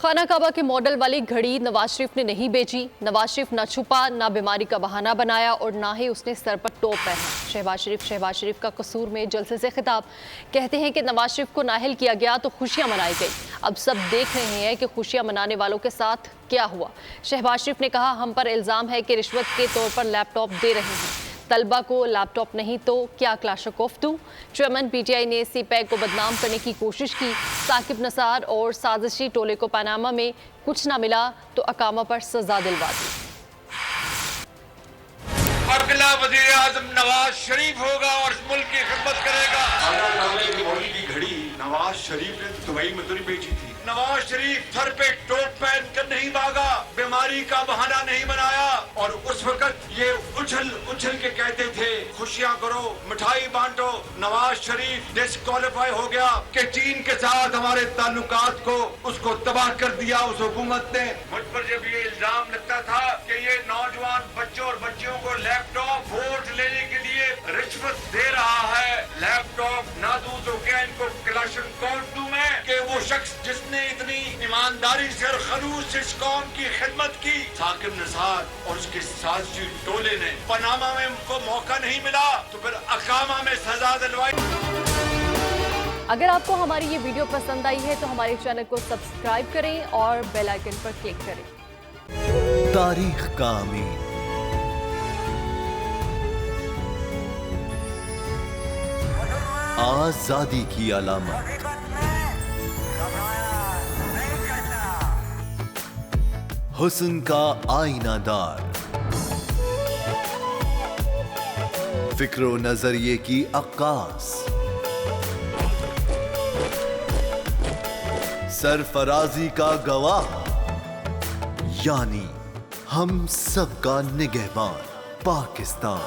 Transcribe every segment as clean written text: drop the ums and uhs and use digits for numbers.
खाना काबा के मॉडल वाली घड़ी नवाज शरीफ ने नहीं बेची। नवाज शरीफ ना छुपा, ना बीमारी का बहाना बनाया और ना ही उसने सर पर टोप पहना। शहबाज शरीफ का कसूर में जलसे से खिताब। कहते हैं कि नवाज शरीफ को नाअहल किया गया तो खुशियां मनाई गई। अब सब देख रहे हैं कि खुशियां मनाने वालों के साथ क्या हुआ। शहबाज शरीफ ने कहा, हम पर इल्ज़ाम है कि रिश्वत के तौर पर लैपटॉप दे रहे हैं। तलबा को लैपटॉप नहीं तो क्या क्लाशकोफ दूं। चेयरमैन पीटीआई ने सीपैक को बदनाम करने की कोशिश की। साकिब नसार और साजिशी टोले को पनामा में कुछ ना मिला तो अकामा पर सजा दिलवा दी। अगला वज़ीर आज़म नवाज शरीफ होगा और मुल्क की खिदमत करेगा। की घड़ी नवाज शरीफ ने दुबई में तो नहीं बेची थी। नवाज शरीफ सर पे टोप पहन कर नहीं भागा, बीमारी का बहाना नहीं बनाया और उस वक्त ये उछल उछल के कहते थे खुशियां करो, मिठाई बांटो। नवाज शरीफ डिस्क्वालीफाई हो गया कि चीन के साथ हमारे ताल्लुकात को उसको तबाह कर दिया उस हुकूमत ने। मुझ पर जब ये इल्जाम लगता था कि ये नौजवान बच्चों और बच्चियों को लैपटॉप वोट लेने के लिए रिश्वत दे रहा है, लैपटॉप ना दूं तो क्या इनको क्लाशनकोफ दूं मैं, कि वो शख्स जिसने इतनी ईमानदारी से और खलूस से इस कौम की खिदमत की, साकिब निसार और उसके साजिशी टोले ने पनामा में उनको मौका नहीं मिला तो फिर अकामा में सजा दिलवाई। अगर आपको हमारी ये वीडियो पसंद आई है तो हमारे चैनल को सब्सक्राइब करें और बेल आइकन पर क्लिक करें। तारीख का अमीन, आजादी की अलामत, हुस्न का आईनादार, फिक्र व नजरिए की अक्कास, सरफराजी का गवाह, यानी हम सब का निगहबान पाकिस्तान।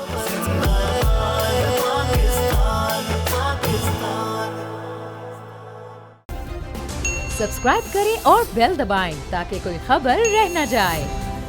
सब्सक्राइब करें और बेल दबाएं ताकि कोई खबर रह न जाए।